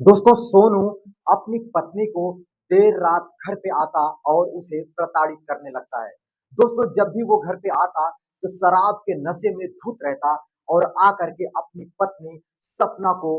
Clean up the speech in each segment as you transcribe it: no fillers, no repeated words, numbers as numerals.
दोस्तों सोनू अपनी पत्नी को देर रात घर पे आता और उसे प्रताड़ित करने लगता है। दोस्तों जब भी वो घर पे आता तो शराब के नशे में धुत रहता और आकर के अपनी पत्नी सपना को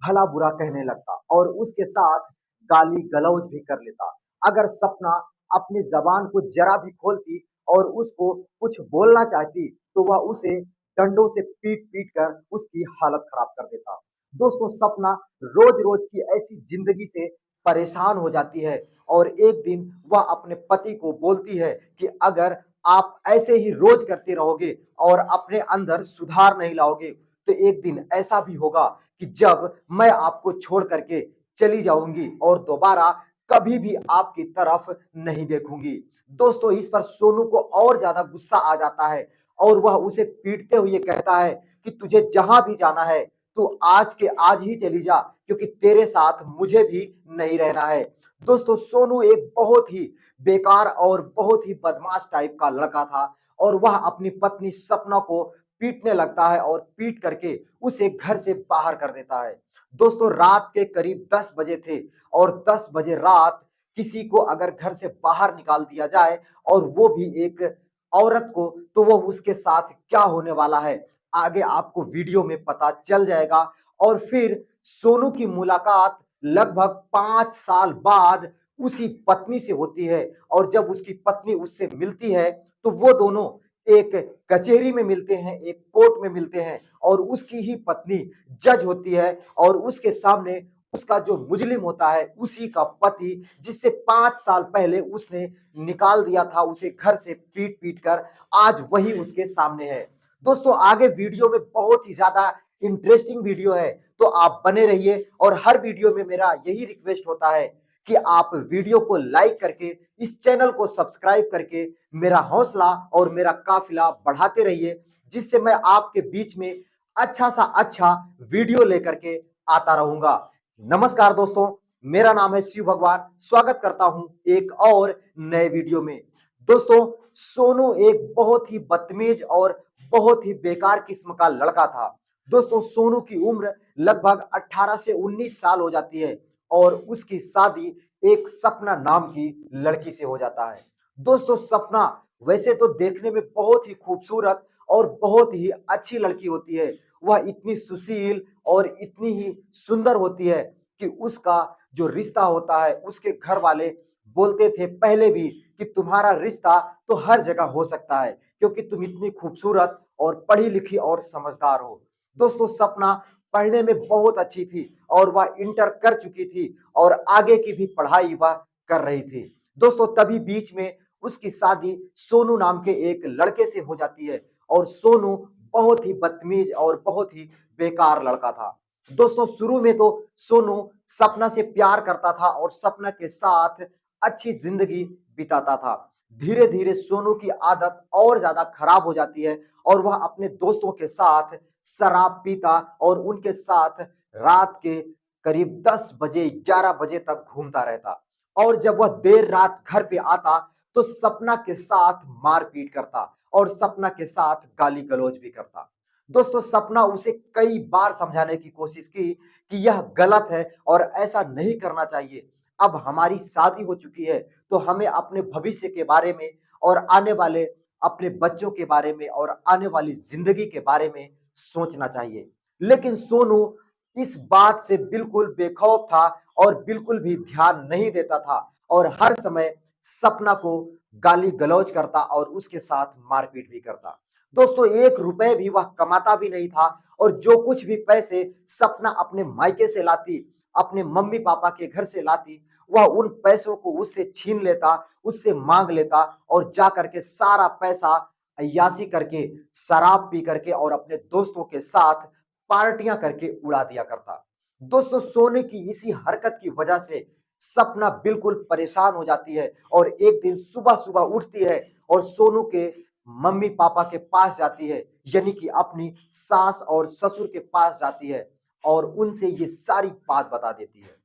भला बुरा कहने लगता और उसके साथ गाली गलौज भी कर लेता। अगर सपना अपनी जबान को जरा भी खोलती और उसको कुछ बोलना चाहती तो वह उसे डंडों से पीट पीट कर उसकी हालत खराब कर देता। दोस्तों सपना रोज रोज की ऐसी जिंदगी से परेशान हो जाती है और एक दिन वह अपने पति को बोलती है कि अगर आप ऐसे ही रोज करते रहोगे और अपने अंदर सुधार नहीं लाओगे तो एक दिन ऐसा भी होगा कि जब मैं आपको छोड़ करके चली जाऊंगी और दोबारा कभी भी आपकी तरफ नहीं देखूंगी। दोस्तों इस पर सोनू को और ज्यादा गुस्सा आ जाता है और वह उसे पीटते हुए कहता है कि तुझे जहां भी जाना है तू आज के आज ही चली जा क्योंकि तेरे साथ मुझे भी नहीं रहना है। दोस्तों सोनू एक बहुत ही बेकार और बहुत ही बदमाश टाइप का लड़का था और वह अपनी पत्नी सपना को पीटने लगता है और पीट करके उसे घर से बाहर कर देता है। दोस्तों रात के करीब 10 बजे थे और 10 बजे रात किसी को अगर घर से बाहर निकाल दिया जाए और वो भी एक औरत को तो वो उसके साथ क्या होने वाला है आगे आपको वीडियो में पता चल जाएगा। और फिर सोनू की मुलाकात लगभग 5 साल बाद उसी पत्नी से होती है और जब उसकी पत्नी उससे मिलती है तो वो दोनों एक कचहरी में मिलते हैं, एक कोर्ट में मिलते हैं और उसकी ही पत्नी जज होती है और उसके सामने उसका जो मुजरिम होता है उसी का पति जिससे 5 साल पहले उसने निकाल दिया था उसे घर से पीट पीट कर, आज वही उसके सामने है। दोस्तों आगे वीडियो में बहुत ही ज्यादा इंटरेस्टिंग वीडियो है तो आप बने रहिए और हर वीडियो में मेरा यही रिक्वेस्ट होता है कि आप वीडियो को लाइक करके इस चैनल को सब्सक्राइब करके मेरा हौसला और मेरा काफिला बढ़ाते रहिए जिससे मैं आपके बीच में अच्छा सा अच्छा वीडियो लेकर के आता रहूंगा। नमस्कार दोस्तों, मेरा नाम है शिव भगवान, स्वागत करता हूं एक और नए वीडियो में। दोस्तों सोनू एक बहुत ही बदतमीज और बहुत ही बेकार किस्म का लड़का था। दोस्तों सोनू की उम्र लगभग 18 से 19 साल हो जाती है और उसकी शादी एक सपना नाम की लड़की से हो जाता है। दोस्तों सपना वैसे तो देखने में बहुत ही खूबसूरत और बहुत ही अच्छी लड़की होती है। वह इतनी सुशील और इतनी ही सुंदर होती है कि उसका जो रिश्ता होता है उसके घर वाले बोलते थे पहले भी कि तुम्हारा रिश्ता तो हर जगह हो सकता है क्योंकि तुम इतनी खूबसूरत और पढ़ी लिखी और समझदार हो। दोस्तों सपना पढ़ने में बहुत अच्छी थी और वह इंटर कर चुकी थी और आगे की भी पढ़ाई वह कर रही थी। दोस्तों तभी बीच में उसकी शादी सोनू नाम के एक लड़के से हो जाती है और सोनू बहुत ही बदतमीज और बहुत ही बेकार लड़का था। दोस्तों शुरू में तो सोनू सपना से प्यार करता था और सपना के साथ अच्छी जिंदगी बिताता था। धीरे धीरे सोनू की आदत और ज्यादा खराब हो जाती है और वह अपने दोस्तों के साथ शराब पीता और उनके साथ रात के करीब 10 बजे 11 बजे तक घूमता रहता और जब वह देर रात घर पे आता तो सपना के साथ मारपीट करता और सपना के साथ गाली गलौज भी करता। दोस्तों सपना उसे कई बार समझाने की कोशिश की कि यह गलत है और ऐसा नहीं करना चाहिए। अब हमारी शादी हो चुकी है तो हमें अपने भविष्य के बारे में और आने वाले अपने बच्चों के बारे में और आने वाली जिंदगी के बारे में सोचना चाहिए। लेकिन सोनू इस बात से बिल्कुल बेखौफ था और बिल्कुल भी ध्यान नहीं देता था और हर समय सपना को गाली गलौज करता और उसके साथ मारपीट भी करता। दोस्तों 1 रुपए भी वह कमाता भी नहीं था और जो कुछ भी पैसे सपना अपने मायके से लाती, अपने मम्मी पापा के घर से लाती, वह उन पैसों को उससे छीन लेता, उससे मांग लेता और जा करके सारा पैसा अय्याशी करके, शराब पी करके और अपने दोस्तों के साथ पार्टियां करके उड़ा दिया करता। दोस्तों सोने की इसी हरकत की वजह से सपना बिल्कुल परेशान हो जाती है और एक दिन सुबह सुबह उठती है और सोनू के मम्मी पापा के पास जाती है, यानी कि अपनी सास और ससुर के पास जाती है और उनसे ये सारी बात बता देती है।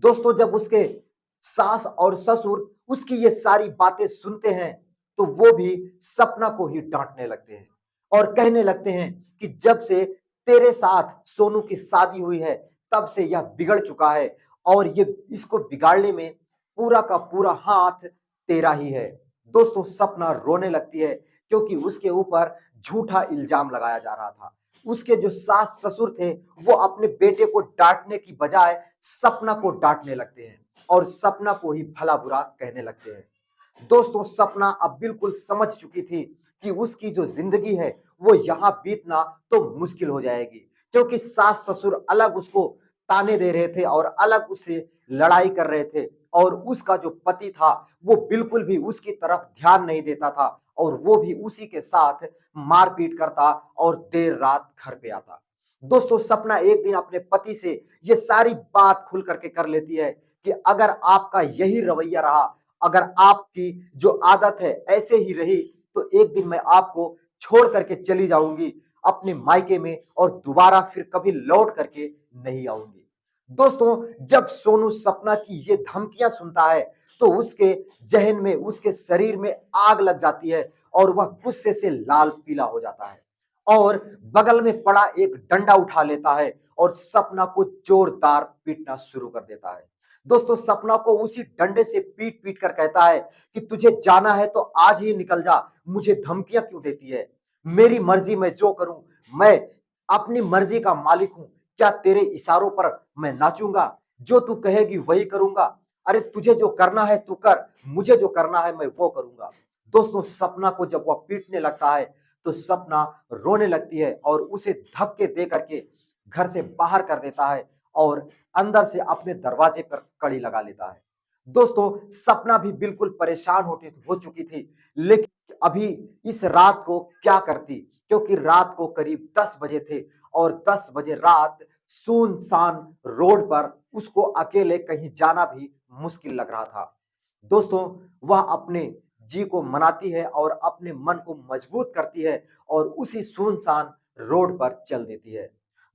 दोस्तों जब उसके सास और ससुर उसकी ये सारी बातें सुनते हैं तो वो भी सपना को ही डांटने लगते हैं और कहने लगते हैं कि जब से तेरे साथ सोनू की शादी हुई है तब से यह बिगड़ चुका है और ये इसको बिगाड़ने में पूरा का पूरा हाथ तेरा ही है। दोस्तों सपना रोने लगती है क्योंकि उसके ऊपर झूठा इल्जाम लगाया जा रहा था। उसके जो सास ससुर थे वो अपने बेटे को डांटने की बजाय सपना को डांटने लगते हैं और सपना को ही भला बुरा कहने लगते हैं। दोस्तों सपना अब बिल्कुल समझ चुकी थी कि उसकी जो जिंदगी है वो यहाँ बीतना तो मुश्किल हो जाएगी, क्योंकि सास ससुर अलग उसको ताने दे रहे थे और अलग उससे लड़ाई कर रहे थे और उसका जो पति था वो बिल्कुल भी उसकी तरफ ध्यान नहीं देता था और वो भी उसी के साथ मारपीट करता और देर रात घर पे आता। दोस्तों सपना एक दिन अपने पति से ये सारी बात खुल करके कर लेती है कि अगर आपका यही रवैया रहा, अगर आपकी जो आदत है ऐसे ही रही, तो एक दिन मैं आपको छोड़ करके चली जाऊंगी अपने मायके में और दोबारा फिर कभी लौट करके नहीं आऊंगी। दोस्तों जब सोनू सपना की ये धमकियां सुनता है तो उसके जहन में, उसके शरीर में आग लग जाती है और वह गुस्से से लाल पीला हो जाता है और बगल में पड़ा एक डंडा उठा लेता है और सपना को जोरदार पीटना शुरू कर देता है। दोस्तों सपना को उसी डंडे से पीट पीट कर कहता है कि तुझे जाना है तो आज ही निकल जा, मुझे धमकियां क्यों देती है, मेरी मर्जी मैं जो करूं, मैं अपनी मर्जी का मालिक हूं, क्या तेरे इशारों पर मैं नाचूंगा, जो तू कहेगी वही करूंगा, अरे तुझे जो करना है तू कर, मुझे जो करना है मैं वो करूंगा। दोस्तों सपना को जब वह पीटने लगता है तो सपना रोने लगती है और उसे धक्के दे करके घर से बाहर कर देता है और अंदर से अपने दरवाजे पर कड़ी लगा लेता है। दोस्तों सपना भी बिल्कुल परेशान हो चुकी थी, लेकिन अभी इस रात को क्या करती, क्योंकि रात को करीब 10 बजे थे और 10 बजे रात सुनसान रोड पर उसको अकेले कहीं जाना भी मुश्किल लग रहा था। दोस्तों वह अपने जी को मनाती है और अपने मन को मजबूत करती है और उसी सुनसान रोड पर चल देती है।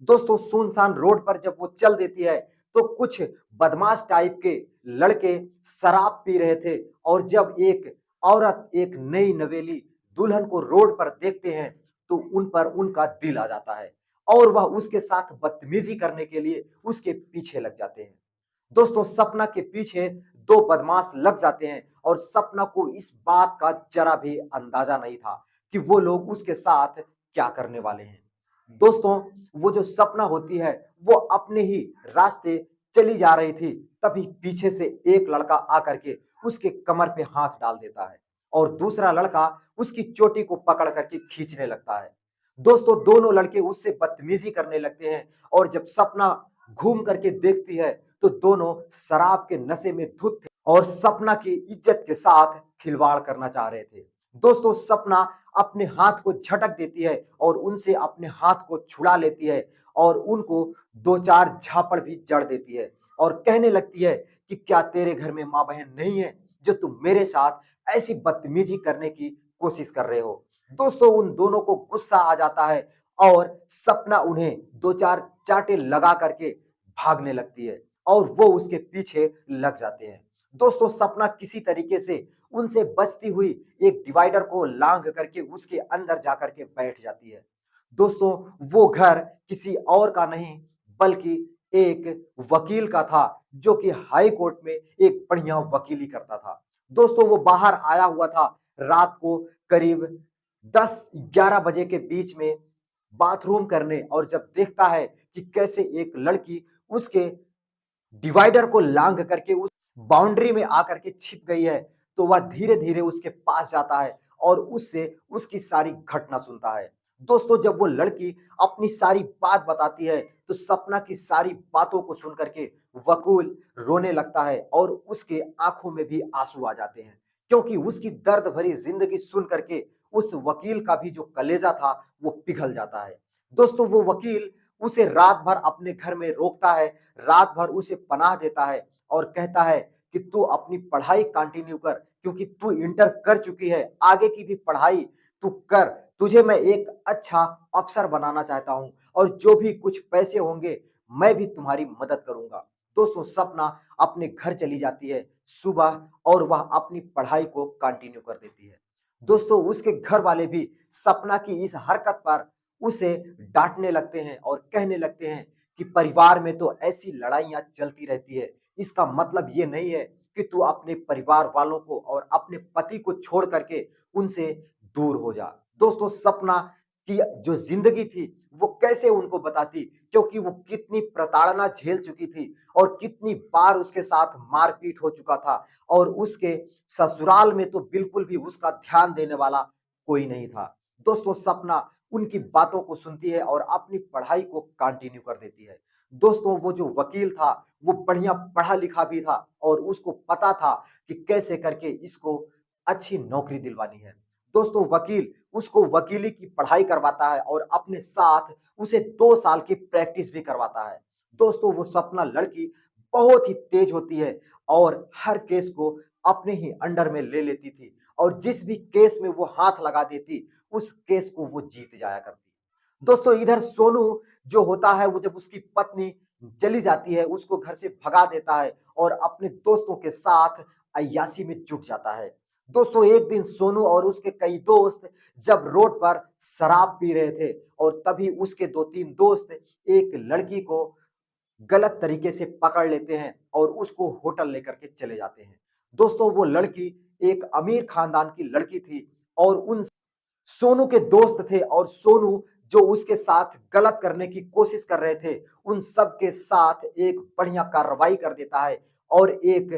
दोस्तों सुनसान रोड पर जब वो चल देती है तो कुछ बदमाश टाइप के लड़के शराब पी रहे थे और जब एक औरत, एक नई नवेली दुल्हन को रोड पर देखते हैं तो उन पर उनका दिल आ जाता है और वह उसके साथ बदतमीजी करने के लिए उसके पीछे लग जाते हैं। दोस्तों सपना के पीछे दो बदमाश लग जाते हैं और सपना को इस बात का जरा भी अंदाजा नहीं था कि वो लोग उसके साथ क्या करने वाले हैं। दोस्तों वो जो सपना होती है वो अपने ही रास्ते चली जा रही थी, तभी पीछे से एक लड़का आकर के उसके कमर पे हाथ डाल देता है और दूसरा लड़का उसकी चोटी को पकड़ करके खींचने लगता है। दोस्तों दोनों लड़के उससे बदतमीजी करने लगते हैं और जब सपना घूम करके देखती है तो दोनों शराब के नशे में धुत थे और सपना की इज्जत के साथ खिलवाड़ करना चाह रहे थे। दोस्तों सपना अपने हाथ को झटक देती है और उनसे अपने हाथ को छुड़ा लेती है और उनको दो चार झापड़ भी जड़ देती है और कहने लगती है कि क्या तेरे घर में माँ बहन नहीं है जो तुम मेरे साथ ऐसी बदतमीजी करने की कोशिश कर रहे हो। दोस्तों उन दोनों को गुस्सा आ जाता है और सपना उन्हें दो चार चांटे लगा करके भागने लगती है और वो उसके पीछे लग जाते हैं। दोस्तों सपना किसी तरीके से उनसे बचती हुई एक डिवाइडर को लांघ करके उसके अंदर जाकर के बैठ जाती है। दोस्तों वो घर किसी और का नहीं बल्कि एक वकील का था जो कि हाई कोर्ट में एक बढ़िया वकीली करता था। दोस्तों वो बाहर आया हुआ था रात को करीब 10-11 बजे के बीच में बाथरूम करने और जब देखता है कि कैसे एक लड़की उसके डिवाइडर को लांघ करके उस बाउंड्री में आकर के छिप गई है, तो वह धीरे धीरे उसके पास जाता है और उससे उसकी सारी घटना सुनता है। दोस्तों जब वो लड़की अपनी सारी बात बताती है तो सपना की सारी बातों को सुन करके वकील रोने लगता है और उसके आंखों में भी आंसू आ जाते हैं, क्योंकि उसकी दर्द भरी जिंदगी सुन करके उस वकील का भी जो कलेजा था वो पिघल जाता है। दोस्तों वो वकील उसे रात भर अपने घर में रोकता है, रात भर उसे पनाह देता है और कहता है कि तू अपनी पढ़ाई कंटिन्यू कर, क्योंकि तू इंटर कर चुकी है, आगे की भी पढ़ाई तू कर, तुझे मैं एक अच्छा अफसर बनाना चाहता हूं और जो भी कुछ पैसे होंगे मैं भी तुम्हारी मदद करूंगा। दोस्तों सपना अपने घर चली जाती है सुबह और वह अपनी पढ़ाई को कंटिन्यू कर देती है। दोस्तों उसके घर वाले भी सपना की इस हरकत पर उसे डांटने लगते हैं और कहने लगते हैं कि परिवार में तो ऐसी लड़ाइयाँ चलती रहती है। इसका मतलब ये नहीं है कि तू अपने परिवार वालों को और अपने पति को छोड़ करके उनसे दूर हो जा। दोस्तों सपना की जो ज़िंदगी थी वो कैसे उनको बताती, क्योंकि वो कितनी प्रताड़ना झेल चुकी थी और कितनी बार उसके साथ मारपीट हो चुका था और उसके ससुराल में तो बिल्कुल भी उसका ध्यान देने वाला कोई नहीं था। दोस्तों सपना उनकी बातों को सुनती है और अपनी पढ़ाई को कंटिन्यू कर देती है। दोस्तों वो जो वकील था वो बढ़िया पढ़ा लिखा भी था और उसको पता था कि कैसे करके इसको अच्छी नौकरी दिलवानी है। दोस्तों वकील उसको वकीली की पढ़ाई करवाता है और अपने साथ उसे 2 साल की प्रैक्टिस भी करवाता है। दोस्तों वो सपना लड़की बहुत ही तेज होती है और हर केस को अपने ही अंडर में ले लेती थी और जिस भी केस में वो हाथ लगा देती उस केस को वो जीत जाया करती। दोस्तों इधर सोनू जो होता है वो जब उसकी पत्नी चली जाती है उसको घर से भगा देता है और अपने दोस्तों के साथ अय्याशी में जुट जाता है। दोस्तों एक दिन सोनू और उसके कई दोस्त जब रोड पर शराब पी रहे थे और तभी उसके 2-3 दोस्त एक लड़की को गलत तरीके से पकड़ लेते हैं और उसको होटल लेकर के चले जाते हैं। दोस्तों वो लड़की एक अमीर खानदान की लड़की थी और उन सोनू के दोस्त थे और सोनू जो उसके साथ गलत करने की कोशिश कर रहे थे, उन सब के साथ एक बढ़िया कार्रवाई कर देता है और एक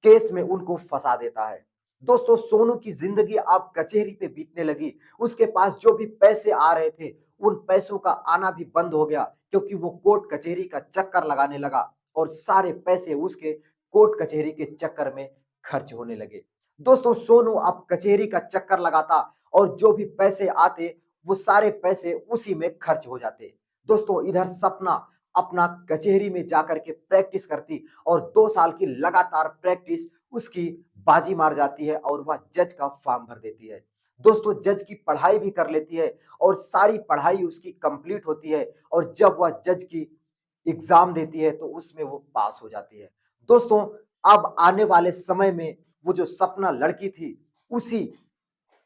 केस में उनको फंसा देता है। दोस्तों सोनू की जिंदगी अब कचहरी पे बीतने लगी। उसके पास जो भी पैसे आ रहे थे, उन पैसों का आना भी बंद हो गया क्योंकि वो कोर्ट कचहरी का चक्कर लगाने लगा और सारे पैसे उसके कोर्ट कचहरी के चक्कर में खर्च होने लगे। दोस्तों सोनू अब कचहरी का चक्कर लगाता और जो भी पैसे आते वो सारे पैसे उसी में खर्च हो जाते। दोस्तों इधर सपना अपना कचहरी में जाकर के प्रैक्टिस करती और 2 साल की लगातार प्रैक्टिस उसकी बाजी मार जाती है और वह जज का फॉर्म भर देती है। दोस्तों जज की पढ़ाई भी कर लेती है और सारी पढ़ाई उसकी कंप्लीट होती है और जब वह जज की एग्जाम देती है तो उसमें वो पास हो जाती है। दोस्तों अब आने वाले समय में वो जो सपना लड़की थी उसी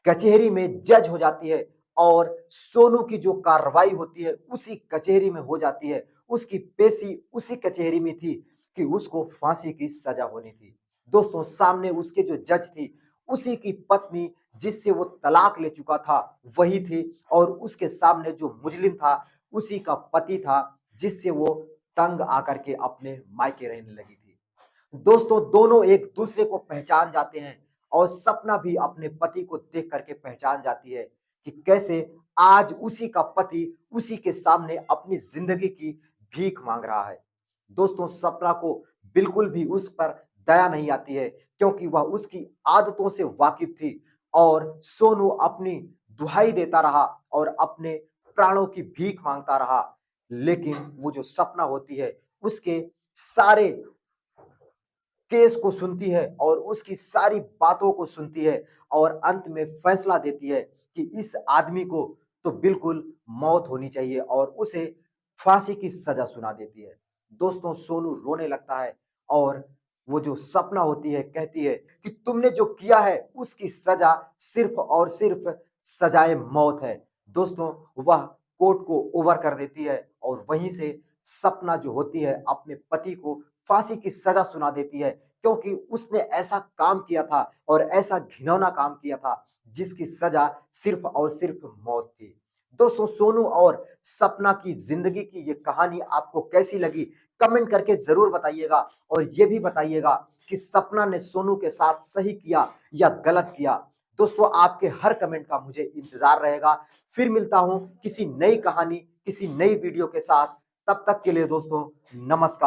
कचहरी में जज हो जाती है और सोनू की जो कार्रवाई होती है उसी कचहरी में हो जाती है। उसकी पेशी उसी कचहरी में थी कि उसको फांसी की सजा होनी थी। दोस्तों सामने उसके जो जज थी उसी की पत्नी जिससे वो तलाक ले चुका था वही थी और उसके सामने जो मुजरिम था उसी का पति था जिससे वो तंग आकर के अपने मायके रहने लगी थी। दोस्तों दोनों एक दूसरे को पहचान जाते हैं और सपना भी अपने पति को देख करके पहचान जाती है कि कैसे आज उसी का पति उसी के सामने अपनी जिंदगी की भीख मांग रहा है। दोस्तों सपना को बिल्कुल भी उस पर दया नहीं आती है क्योंकि वह उसकी आदतों से वाकिफ थी और सोनू अपनी दुहाई देता रहा और अपने प्राणों की भीख मांगता रहा, लेकिन वो जो सपना होती है उसके सारे केस को सुनती है और उसकी सारी बातों को सुनती है और अंत में फैसला देती है कि इस आदमी को तो बिल्कुल मौत होनी चाहिए और उसे फांसी की सजा सुना देती है। दोस्तों सोनू रोने लगता है और वो जो सपना होती है कहती है कि तुमने जो किया है उसकी सजा सिर्फ और सिर्फ सजाए मौत है। दोस्तों वह कोर्ट को ओवर कर देती है और वहीं से सपना जो होती है अपने पति को फांसी की सजा सुना देती है क्योंकि उसने ऐसा काम किया था और ऐसा घिनौना काम किया था जिसकी सजा सिर्फ और सिर्फ मौत थी। दोस्तों सोनू और सपना की जिंदगी की ये कहानी आपको कैसी लगी कमेंट करके जरूर बताइएगा और ये भी बताइएगा कि सपना ने सोनू के साथ सही किया या गलत किया। दोस्तों आपके हर कमेंट का मुझे इंतजार रहेगा। फिर मिलता हूं किसी नई कहानी किसी नई वीडियो के साथ। तब तक के लिए दोस्तों नमस्कार।